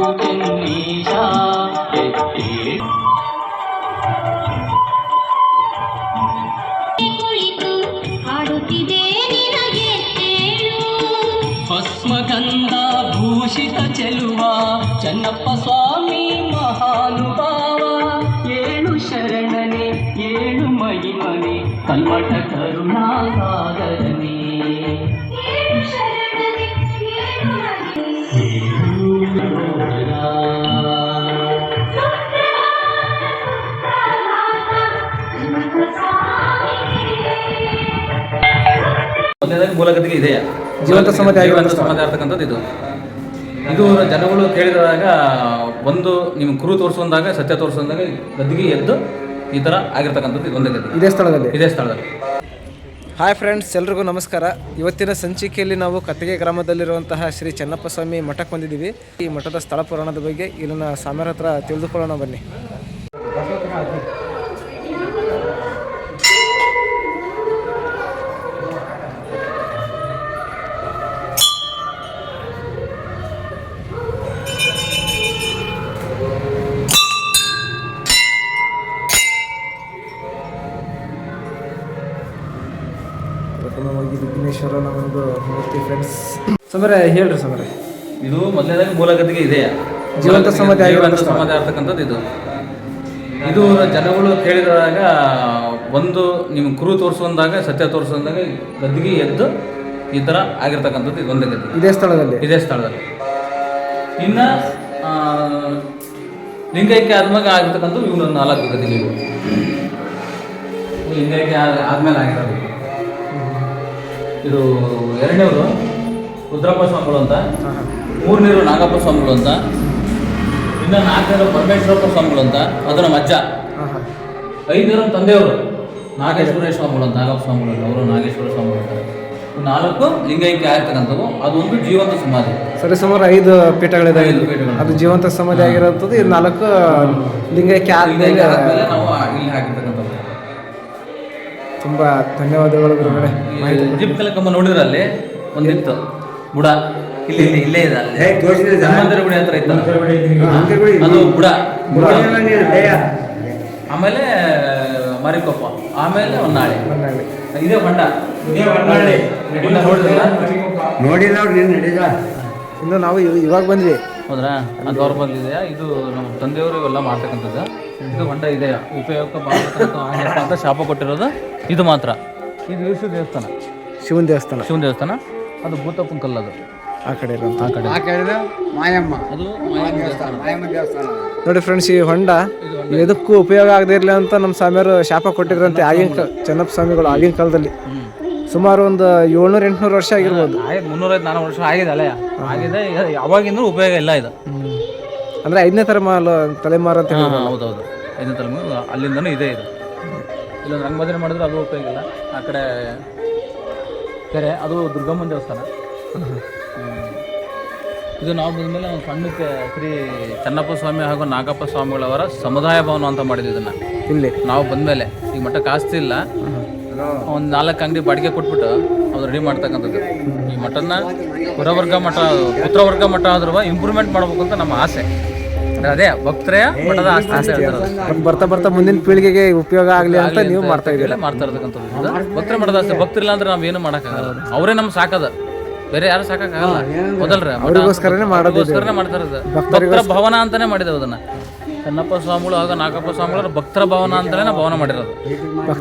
ಭಸ್ಮಗಂಧ ಭೂಷಿತ ಚೆಲುವ ಚನ್ನಪ್ಪ ಸ್ವಾಮಿ ಮಹಾನುಭಾವ ಏಳು ಶರಣನೆ ಏಳು ಮಹಿಮನೆ ಕಲ್ಮಠ ಕರುಣಾಸಾಗರನೇ ಮೂಲಗತಿಗೆ ಇದೆಯಾ ಜೀವಂತ ಸಮಾಧಿ ಆಗ್ತಕ್ಕಂಥದ್ದು ಇದು ಜನಗಳು ಕೇಳಿದಾಗ ಒಂದು ನಿಮ್ಮ ಕುರು ತೋರಿಸುವಂದಾಗ ಸತ್ಯ ತೋರಿಸುವಂದಾಗ ಗದ್ದಿಗೆ ಎದ್ದು ಈ ಥರ ಆಗಿರ್ತಕ್ಕಂಥದ್ದು ಇದೊಂದೇ ಗದ್ದೆ ಇದೇ ಸ್ಥಳದಲ್ಲಿ. ಹಾಯ್ ಫ್ರೆಂಡ್ಸ್, ಎಲ್ರಿಗೂ ನಮಸ್ಕಾರ. ಇವತ್ತಿನ ಸಂಚಿಕೆಯಲ್ಲಿ ನಾವು ಕತ್ತಿಗೆ ಗ್ರಾಮದಲ್ಲಿರುವಂತಹ ಶ್ರೀ ಚೆನ್ನಪ್ಪ ಸ್ವಾಮಿ ಮಠಕ್ಕೆ ಬಂದಿದ್ದೀವಿ. ಈ ಮಠದ ಸ್ಥಳ ಪುರಾಣದ ಬಗ್ಗೆ ಇಲ್ಲಿನ ಸ್ವಾಮಿಯರ ಹತ್ರ ತಿಳಿದುಕೊಳ್ಳೋಣ ಬನ್ನಿ. ಪ್ರಥಮವಾಗಿ ವಿಘ್ನೇಶ್ವರನ ಒಂದು ಮೂರ್ತಿ ಫ್ರೆಂಡ್ಸ್. ಸಮರೆ ಹೇಳ್ರಿ ಸಮರೆ, ಇದು ಮೊದಲನೇದಾಗಿ ಮೂಲಗತಿಗೆ ಇದೆಯಾ ಜೀವಂತ ಸಮಾಧಿ ಆಗ್ತಕ್ಕಂಥದ್ದು ಇದು ಜನಗಳು ಕೇಳಿದಾಗ ಒಂದು ನಿಮ್ಮ ಕುರು ತೋರಿಸುವಂದಾಗ ಸತ್ಯ ತೋರಿಸುವಂದಾಗ ಗದ್ದಿಗೆ ಎದ್ದು ಈ ಥರ ಆಗಿರ್ತಕ್ಕಂಥದ್ದು ಇದೊಂದೇ ಗದ್ದೆ ಇದೇ ಸ್ಥಳದಲ್ಲಿ. ಇನ್ನು ಲಿಂಗೈಕ್ಯ ಆದ್ಮೇಲೆ ಆಗಿರ್ತಕ್ಕಂಥದ್ದು ಇವು 4 ಗದ್ದಿಗೆಗಳು. ಲಿಂಗೈಕ್ಯ ಆದ್ಮೇಲೆ ಆಗಿರೋದು ಇದು 2ನೇವರು ರುದ್ರಪ್ಪ ಸ್ವಾಮಿಗಳು ಅಂತ, 3ನೇವರು ನಾಗಪ್ಪ ಸ್ವಾಮಿಗಳು ಅಂತ, ಇನ್ನು 4ನೇವರು ಪರಮೇಶ್ವರಪ್ಪ ಸ್ವಾಮಿಗಳು ಅಂತ, ಅದು ನಮ್ಮ ಅಜ್ಜ. 5ನೇವರು ತಂದೆಯವರು ನಾಗೇಶ್ವರ ಸ್ವಾಮಿಗಳು ಅಂತ, ನಾಗಪ್ಪ ಸ್ವಾಮಿಗಳು ಅಂತ, ಅವರು ನಾಗೇಶ್ವರ ಸ್ವಾಮಿಗಳು ಅಂತ. 4 ಲಿಂಗೈಕ್ಯ ಆಗ್ತಕ್ಕಂಥವು. ಅದೊಂದು ಜೀವಂತ ಸಮಾಧಿ. ಸರಿ, ಸುಮಾರು 5 ಪೀಠಗಳಿದೆ. ಅದು ಜೀವಂತ ಸಮಾಧಿ ಆಗಿರೋಂಥದ್ದು. ಇದು 4 ಲಿಂಗೈಕ್ಯ ಆದ್ಮೇಲೆ ನಾವು ಇಲ್ಲಿ ಹಾಕಿರ್ತಕ್ಕಂಥದ್ದು. ತುಂಬ ಧನ್ಯವಾದಗಳು ಗುರುಗಳೇ. ಜಿಪ್ ಕಲಕಮ್ಮ ನೋಡಿದ್ರಲ್ಲಿ ಒಂದಿತ್ತು ಬುಡ, ಇಲ್ಲೇ ಇದೆ ಧನ್ವಂತರಿ ಗುಡಿ ಹತ್ರ ಇತ್ತು ಅದು ಬುಡ. ಆಮೇಲೆ ಮರಿಕೊಪ್ಪ, ಆಮೇಲೆ ಹೊನ್ನಾಳಿ, ಇದೇ ಹೊಂಡ. ಇನ್ನು ನಾವು ಇವಾಗ ಬಂದ್ವಿ. ಹೌದ್ರಾ? ಅದು ಅವ್ರ ಬಂದಿದೆಯಾ? ಇದು ನಮ್ಮ ತಂದೆಯವರು ಇವೆಲ್ಲ ಮಾಡ್ತಕ್ಕಂಥದ್ದು. ಇದು ಹೊಂಡ ಇದೆಯಾ ಉಪಯೋಗಕ್ಕೆ ಮಾಡ್ತಕ್ಕಂಥ ಅಂತ ಶಾಪ ಕೊಟ್ಟಿರೋದು ಇದು ಮಾತ್ರ. ಇದು ವಿಷ್ಣು ದೇವಸ್ಥಾನ, ಶಿವನ ದೇವಸ್ಥಾನ. ಅದು ಭೂತಪ್ಪನ ಕಲ್ಲದು. ಆ ಕಡೆ ಮಾಯಮ್ಮ, ಅದು ಮಾಯಮ್ಮ ದೇವಸ್ಥಾನ. ನೋಡಿ ಫ್ರೆಂಡ್ಸ್, ಈ ಹೊಂಡ ಎದಕ್ಕೂ ಉಪಯೋಗ ಆಗದೇ ಇರಲಿ ಅಂತ ನಮ್ಮ ಸ್ವಾಮಿಯವರು ಶಾಪ ಕೊಟ್ಟಿದ್ರಂತೆ. ಆಗಿನ ಚೆನ್ನಪ್ಪ ಸ್ವಾಮಿಗಳು ಆಗಿನ ಕಾಲದಲ್ಲಿ ಸುಮಾರು ಒಂದು 700-800 ವರ್ಷ ಆಗಿರ್ಬೋದು. 300-400 ವರ್ಷ ಆಗಿದೆ. ಅಲ್ಲ ಆಗಿದೆ, ಯಾವಾಗಿಂದ್ರೂ ಉಪಯೋಗ ಇಲ್ಲ ಇದು. ಅಂದರೆ 5ನೇ ತಲೆಮಾರು ಅಂತ ಹೇಳಿ. ಹೌದೌದು, 5ನೇ ತಲೆಮಾರು. ಅಲ್ಲಿಂದನೂ ಇದೆ ಇದು. ಇಲ್ಲೊಂದು ರಂಗಭಜನೆ ಮಾಡಿದ್ರೆ ಅದು ಉಪಯೋಗ ಇಲ್ಲ. ಆ ಕಡೆ ಕೆರೆ, ಅದು ದುರ್ಗಮ್ಮನ ದೇವಸ್ಥಾನ. ಇದು ನಾವು ಬಂದಮೇಲೆ ಸಣ್ಣಕ್ಕೆ ಶ್ರೀ ಚೆನ್ನಪ್ಪ ಸ್ವಾಮಿ ಹಾಗೂ ನಾಗಪ್ಪ ಸ್ವಾಮಿಗಳವರ ಸಮುದಾಯ ಭವನ ಅಂತ ಮಾಡಿದ್ವಿ ಇದನ್ನು. ಇಲ್ಲಿ ನಾವು ಬಂದಮೇಲೆ ಈ ಮಠಕ್ಕೆ ಆಸ್ತಿ ಇಲ್ಲ, ಒಂದು 4 ಅಂಗಡಿ ಬಾಡಿಗೆ ಕೊಟ್ಬಿಟ್ಟು ಅವ್ರು ರೆಡಿ ಮಾಡ್ತಕ್ಕಂಥದ್ದು. ಈ ಮಠನ ಪುತ್ರವರ್ಗ ಮಠ ಆದ್ರೂ ಇಂಪ್ರೂವ್ಮೆಂಟ್ ಮಾಡ್ಬೇಕು ಅಂತ ನಮ್ಮ ಆಸೆ. ಅದೇ ಭಕ್ತರೇ ಮಠದ ಆಸ್ತಿ. ಬರ್ತಾ ಮುಂದಿನ ಪೀಳಿಗೆಗೆ ಉಪಯೋಗ ಆಗಲಿ ಅಂತ ನೀವು ಮಾಡ್ತಾ ಇರ್ತಕ್ಕಂಥದ್ದು. ಭಕ್ತರ ಮಠದ ಆಸ್ತಿ. ಭಕ್ತರಿಲ್ಲ ಅಂದ್ರೆ ನಾವು ಏನು ಮಾಡೋಕ್ಕಾಗಲ್ಲ. ಅವರೇ ನಮ್ಗೆ ಸಾಕದ, ಬೇರೆ ಯಾರು ಸಾಕಾಗಲ್ಲ. ಮೊದಲ್ರಿ ಅವ್ರಿಗೋಸ್ಕರನೇ ಮಾಡ್ತಾ ಇರೋದು. ಭಕ್ತರ ಭವನ ಅಂತಾನೆ ಮಾಡಿದೆವು ಅದನ್ನ. ಚೆನ್ನಪ್ಪ ಸ್ವಾಮಿಗಳು ಹಾಗೂ ನಾಗಪ್ಪ ಸ್ವಾಮಿಗಳು ಭಕ್ತರ ಭವನ ಅಂತಾನೆ ಭವನ ಮಾಡಿರೋದು.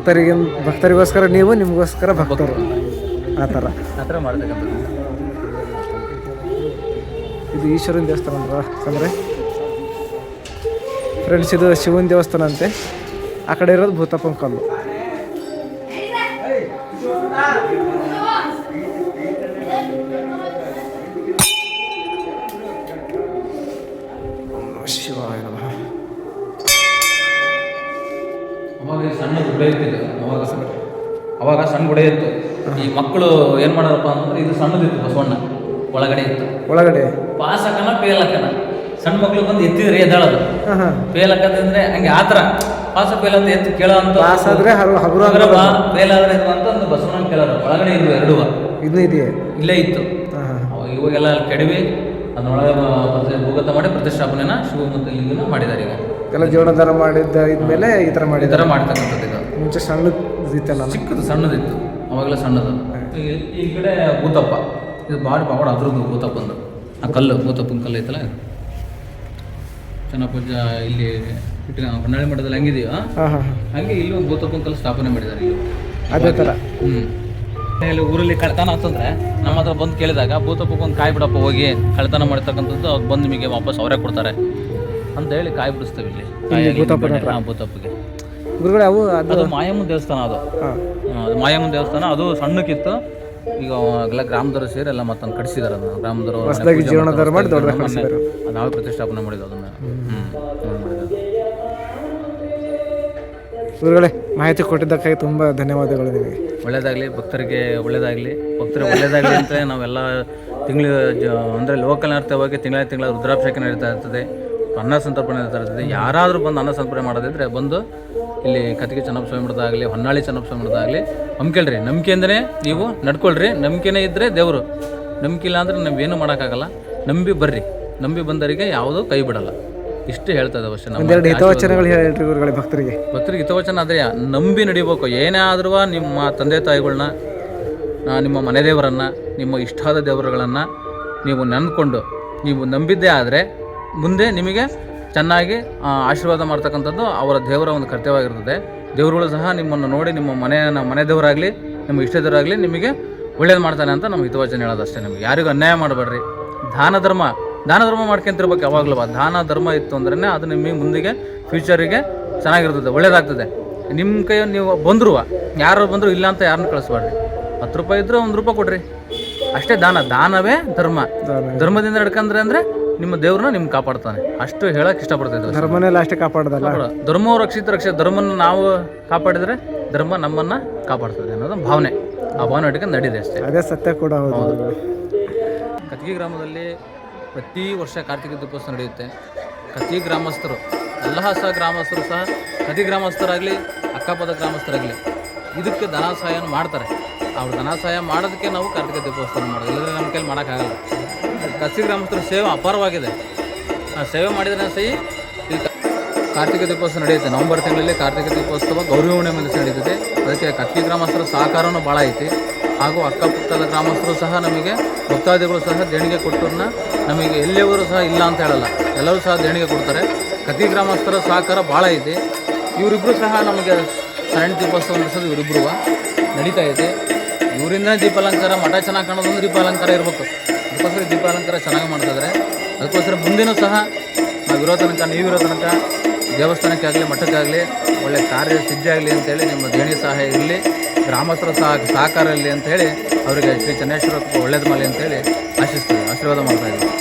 ಭಕ್ತರಿಗೋಸ್ಕರ ನೀವು, ನಿಮಗೋಸ್ಕರ ಭಕ್ತರು, ಆ ಥರ ಮಾಡ್ತಕ್ಕಂಥದ್ದು. ಇದು ಈಶ್ವರನ ದೇವಸ್ಥಾನ ಅಂದ್ರೆ ಫ್ರೆಂಡ್ಸ್, ಇದು ಶಿವನ ದೇವಸ್ಥಾನ ಅಂತೆ. ಆ ಕಡೆ ಇರೋದು ಭೂತಪ್ಪನ ಕಲ್ಲು. ಶಿವಾಯ ನಮಃ. ಸಣ್ಣ ಗುಡೆ ಇತ್ತು ಅವಾಗ ಸಣ್ಣ ಗುಡೆ ಇತ್ತು. ಈ ಮಕ್ಕಳು ಏನು ಮಾಡೋರಪ್ಪ ಅಂತಂದ್ರೆ ಇದು ಸಣ್ಣದಿತ್ತು, ಬಸವಣ್ಣ ಒಳಗಡೆ ಇತ್ತು. ಪಾಸಕನ ಪೇಲಕನ ಸಣ್ಣ ಮಕ್ಳು ಬಂದು ಎತ್ತಿದ್ರೆ ಎದ್ದಾಳದು. ಪೇಲಕಂದ್ರೆ ಹಂಗೆ ಆತರ ಪಾಸ ಪೇಲ ಅಂತ ಎತ್ತಿ ಕೇಳೋ ಅಂತ ಪೇಲಾದ್ರೆ ಅಂತ ಒಂದು ಬಸವಣ್ಣ ಕೇಳೋರು. ಒಳಗಡೆ ಇದ್ವು 2 ಇಲ್ಲೇ ಇತ್ತು. ಇವಾಗೆಲ್ಲ ಕೆಡವಿ ಅದರೊಳಗೆ ಭೂಗತ ಮಾಡಿ ಪ್ರತಿಷ್ಠಾಪನೆನ ಶಿವ ಮತ್ತು ಲಿಂಗನ ಮಾಡಿದ್ದಾರೆ ಈಗ ಎಲ್ಲ ಜೀರ್ಣೋದ್ಧಾರ ಮಾಡಿದ್ದ ಇದ್ಮೇಲೆ ಈ ಥರ ಈ ಮಾಡಿದ್ದಾರೆ. ಥರ ಮಾಡ್ತಕ್ಕಂಥದ್ದು ಈಗ. ಮುಂಚೆ ಸಣ್ಣದು ಇತ್ತಲ್ಲ, ಚಿಕ್ಕದು ಸಣ್ಣದಿತ್ತು ಅವಾಗಲೇ ಸಣ್ಣದು. ಈ ಕಡೆ ಭೂತಪ್ಪ, ಇದು ಬಾಡಿ ಪಾವಡ ಅದ್ರದ್ದು ಭೂತಪ್ಪಂದು ಆ ಕಲ್ಲು, ಭೂತಪ್ಪನ ಕಲ್ಲು ಐತಲ್ಲ ಚೆನ್ನಪ್ಪಜ್ಜ ಇಲ್ಲಿ ಇಟ್ಟು ಹೊನ್ನಾಳಿ ಮಠದಲ್ಲಿ ಹಂಗಿದೆಯೋ ಹಂಗೆ ಇಲ್ಲಿ ಒಂದು ಭೂತಪ್ಪನ ಕಲ್ಲು ಸ್ಥಾಪನೆ ಮಾಡಿದ್ದಾರೆ ಇಲ್ಲಿ ಅದೇ ಥರ. ಇಲ್ಲಿ ಊರಲ್ಲಿ ಕಳ್ತನ ಅಂತಂದ್ರೆ ನಮ್ಮ ಹತ್ರ ಬಂದು ಕೇಳಿದಾಗ ಭೂತಪ್ಪಕ್ಕೆ ಒಂದು ಕಾಯಿ ಬಿಡಪ್ಪ ಹೋಗಿ ಕಳ್ತನ ಮಾಡ್ತಕ್ಕಂಥದ್ದು ಅವ್ರು ಬಂದು ನಿಮಗೆ ವಾಪಸ್ ಅವರೇ ಕೊಡ್ತಾರೆ ಅಂತ ಹೇಳಿ ಕಾಯಿ ಬಿಡಿಸ್ತೇವೆ ಇಲ್ಲಿ ಭೂತಪ್ಪಗೆ. ಗುರುಗಳೇ ಅವು ಅದು ಮಾಯಮ್ಮನ ದೇವಸ್ಥಾನ, ಅದು ಮಾಯಮ್ಮನ ದೇವಸ್ಥಾನ. ಅದು ಸಣ್ಣಕ್ಕಿತ್ತು, ಈಗ ಎಲ್ಲ ಗ್ರಾಮದವರು ಸೇರಿ ಎಲ್ಲ ಮತ್ತೊಂದು ಕಟ್ಸಿದಾರೆ. ಅದನ್ನ ಗ್ರಾಮದವರು ಜೀರ್ಣೋದ್ಧಾರ ಮಾಡಿ ದೊಡ್ಡದಾಗಿ ನಾವೇ ಪ್ರತಿಷ್ಠಾಪನೆ ಮಾಡಿದ್ದು ಅದನ್ನ. ಗುರುಗಳೇ ಮಾಹಿತಿ ಕೊಟ್ಟಿದ್ದಕ್ಕಾಗಿ ತುಂಬ ಧನ್ಯವಾದಗಳು ನಿಮಗೆ. ಒಳ್ಳೇದಾಗಲಿ, ಭಕ್ತರಿಗೆ ಒಳ್ಳೇದಾಗಲಿ, ಭಕ್ತರಿಗೆ ಒಳ್ಳೇದಾಗಲಿ ಅಂತ ನಾವೆಲ್ಲ ತಿಂಗಳು ಅಂದರೆ ಲೋಕಲ್ ನರ್ತವಾಗಿ ತಿಂಗಳ ರುದ್ರಾಭಿಷೇಕ ನಡೀತಾ ಇರ್ತದೆ, ಅನ್ನ ಸಂತರ್ಪಣೆ ನಡೀತಾ ಇರ್ತದೆ. ಯಾರಾದರೂ ಬಂದು ಅನ್ನ ಸಂತರ್ಪಣೆ ಮಾಡೋದಿದ್ರೆ ಬಂದು ಇಲ್ಲಿ ಕತ್ತಿಗೆ ಚೆನ್ನಪ್ಪ ಸ್ವಾಮಿ ಮಠದಾಗಲಿ ಹೊನ್ನಾಳಿ ಚೆನ್ನಪ್ಪ ಸ್ವಾಮಿ ಮಠದಾಗಲಿ ಹಮ್ಮಿಕೊಳ್ರಿ. ನಂಬಿಕೆಯಿಂದನೇ ನೀವು ನಡ್ಕೊಳ್ರಿ. ನಂಬಿಕೆನೇ ಇದ್ದರೆ ದೇವರು, ನಂಬಿಕೆ ಇಲ್ಲ ಅಂದರೆ ನಾವೇನು ಮಾಡೋಕ್ಕಾಗಲ್ಲ. ನಂಬಿ ಬರ್ರಿ, ನಂಬಿ ಬಂದವರಿಗೆ ಯಾವುದೂ ಕೈ ಬಿಡಲ್ಲ. ಇಷ್ಟು ಹೇಳ್ತಾ ಇದ್ದಾವೆ ಅಷ್ಟೇ. ಒಂದೆರಡು ಹಿತವಚನಗಳು ಹೇಳ್ರಿ ಗುರುಗಳೇ ಭಕ್ತರಿಗೆ. ಹಿತವಚನ ಅದೇ, ನಂಬಿ ನಡಿಬೇಕು. ಏನೇ ಆದ್ರೂ ನಿಮ್ಮ ತಂದೆ ತಾಯಿಗಳನ್ನ, ನಿಮ್ಮ ಮನೆ ದೇವರನ್ನು, ನಿಮ್ಮ ಇಷ್ಟಾದ ದೇವರುಗಳನ್ನು ನೀವು ನೆನ್ಕೊಂಡು ನೀವು ನಂಬಿದ್ದೇ ಆದರೆ ಮುಂದೆ ನಿಮಗೆ ಚೆನ್ನಾಗಿ ಆಶೀರ್ವಾದ ಮಾಡ್ತಕ್ಕಂಥದ್ದು ಅವರ ದೇವರ ಒಂದು ಕರ್ತವ್ಯವಾಗಿರ್ತದೆ. ದೇವರುಗಳು ಸಹ ನಿಮ್ಮನ್ನು ನೋಡಿ ನಿಮ್ಮ ಮನೆ ದೇವರಾಗಲಿ ನಿಮ್ಮ ಇಷ್ಟ ದೇವರಾಗಲಿ ನಿಮಗೆ ಒಳ್ಳೇದು ಮಾಡ್ತಾನೆ ಅಂತ ನಮ್ಮ ಹಿತವಚನ ಹೇಳೋದು ಅಷ್ಟೇ. ನಿಮಗೆ ಯಾರಿಗೂ ಅನ್ಯಾಯ ಮಾಡಬೇಡ್ರಿ. ದಾನ ಧರ್ಮ ಮಾಡ್ಕೊಂತಿರ್ಬೇಕು ಯಾವಾಗಲೂ. ದಾನ ಧರ್ಮ ಇತ್ತು ಅಂದ್ರೆ ಅದು ನಿಮಗೆ ಮುಂದಿಗೆ ಫ್ಯೂಚರಿಗೆ ಚೆನ್ನಾಗಿರ್ತದೆ, ಒಳ್ಳೇದಾಗ್ತದೆ. ನಿಮ್ಮ ಕೈಯಲ್ಲಿ ನೀವು ಬಂದರು, ಯಾರು ಬಂದರೂ ಇಲ್ಲ ಅಂತ ಯಾರನ್ನೂ ಕಳಿಸ್ಬೇಡ್ರಿ. 10 ರೂಪಾಯಿ ಇದ್ದರೆ 1 ರೂಪಾಯಿ ಕೊಡ್ರಿ ಅಷ್ಟೇ. ದಾನವೇ ಧರ್ಮ. ಧರ್ಮದಿಂದ ನಡ್ಕಂದ್ರೆ ಅಂದರೆ ನಿಮ್ಮ ದೇವ್ರನ್ನ ನಿಮ್ಗೆ ಕಾಪಾಡ್ತಾನೆ. ಅಷ್ಟು ಹೇಳಕ್ಕೆ ಇಷ್ಟಪಡ್ತಿದ್ವಿ. ಧರ್ಮನೇ ಲಾಸ್ಟ್ ಕಾಪಾಡ್ದಲ್ಲ. ಧರ್ಮವು ರಕ್ಷಿತ ಧರ್ಮನ ನಾವು ಕಾಪಾಡಿದರೆ ಧರ್ಮ ನಮ್ಮನ್ನು ಕಾಪಾಡ್ತದೆ ಅನ್ನೋದು ಭಾವನೆ. ಆ ಭಾವನೆ ಇಟ್ಕೊಂಡು ನಡೀದೆ ಅಷ್ಟೇ. ಅದೇ ಸತ್ಯ ಕೂಡ ಹೌದು. ಕತ್ಗಿ ಗ್ರಾಮದಲ್ಲಿ ಪ್ರತಿ ವರ್ಷ ಕಾರ್ತಿಕ ದೀಪೋತ್ಸವ ನಡೆಯುತ್ತೆ. ಕತ್ಗಿ ಗ್ರಾಮಸ್ಥರು ಎಲ್ಲ ಗ್ರಾಮಸ್ಥರು ಸಹ ಕತ್ಗಿ ಗ್ರಾಮಸ್ಥರಾಗಲಿ ಅಕ್ಕಪಕ್ಕದ ಗ್ರಾಮಸ್ಥರಾಗಲಿ ಇದಕ್ಕೆ ಧನ ಸಹಾಯನ ಮಾಡ್ತಾರೆ. ಅವ್ರು ಧನ ಸಹಾಯ ಮಾಡೋದಕ್ಕೆ ನಾವು ಕಾರ್ತಿಕ ದೀಪೋತ್ಸವ ಮಾಡೋದು, ಇಲ್ಲದ್ರೆ ನಮ್ಮ ಕೈಲಿ ಮಾಡೋಕ್ಕಾಗಲ್ಲ. ಕತ್ಗಿ ಗ್ರಾಮಸ್ಥರ ಸೇವೆ ಅಪಾರವಾಗಿದೆ. ಸೇವೆ ಮಾಡಿದರೆ ಸಹಿ ಕಾರ್ತಿಕ ದೀಪೋತ್ಸವ ನಡೆಯುತ್ತೆ. ನವೆಂಬರ್ ತಿಂಗಳಲ್ಲಿ ಕಾರ್ತಿಕ ದೀಪೋತ್ಸವ ಗೌರಿ ಹುಣ್ಣಿಮೆ ದಿವಸ ನಡೀತದೆ. ಅದಕ್ಕೆ ಕತ್ಗಿ ಗ್ರಾಮಸ್ಥರ ಸಹಕಾರನೂ ಭಾಳ ಐತಿ. ಹಾಗೂ ಅಕ್ಕಪಕ್ಕದ ಗ್ರಾಮಸ್ಥರು ಸಹ ನಮಗೆ ಭಕ್ತಾದಿಗಳು ಸಹ ದೇಣಿಗೆ ಕೊಟ್ಟರನ್ನ ನಮಗೆ ಎಲ್ಲಿಯವರು ಸಹ ಇಲ್ಲ ಅಂತ ಹೇಳಲ್ಲ, ಎಲ್ಲರೂ ಸಹ ದೇಣಿಗೆ ಕೊಡ್ತಾರೆ. ಕತ್ಗಿ ಗ್ರಾಮಸ್ಥರ ಸಹಕಾರ ಭಾಳ ಐತಿ. ಇವರಿಬ್ಬರು ಸಹ ನಮಗೆ ಸಣ್ಣ ದೀಪೋತ್ಸವ ನಡೆಸೋದು ಇವರಿಬ್ಬರು ನಡೀತಾ ಇದೆ. ಇವರಿಂದ ದೀಪಾಲಂಕಾರ, ಮಠ ಚೆನ್ನಾಗಿ ಕಾಣೋದೊಂದು ದೀಪಾಲಂಕಾರ ಇರಬೇಕು. ಅದಕ್ಕೋಸ್ಕರ ದೀಪಾಲಂಕಾರ ಚೆನ್ನಾಗಿ ಮಾಡ್ತಾಯಿದ್ದಾರೆ. ಅದಕ್ಕೋಸ್ಕರ ಮುಂದಿನೂ ಸಹ ನಾವಿರೋ ತನಕ, ನೀವಿರೋ ತನಕ ದೇವಸ್ಥಾನಕ್ಕೆ ಆಗಲಿ ಮಠಕ್ಕಾಗಲಿ ಒಳ್ಳೆ ಕಾರ್ಯ ಸಿದ್ಧಿ ಆಗಲಿ ಅಂತೇಳಿ ನಿಮ್ಮ ದೇಣಿ ಸಹಾಯ ಇರಲಿ, ಗ್ರಾಮಸ್ಥರ ಸಹಕಾರ ಇರಲಿ ಅಂಥೇಳಿ ಅವರಿಗೆ ಶ್ರೀ ಚನ್ನೇಶ್ವರಪ್ಪ ಒಳ್ಳೇದು ಮಾಡಲಿ ಅಂತೇಳಿ ಆಶಿಸ್ತೀವಿ, ಆಶೀರ್ವಾದ ಮಾಡ್ತಾಯಿದ್ದೀವಿ.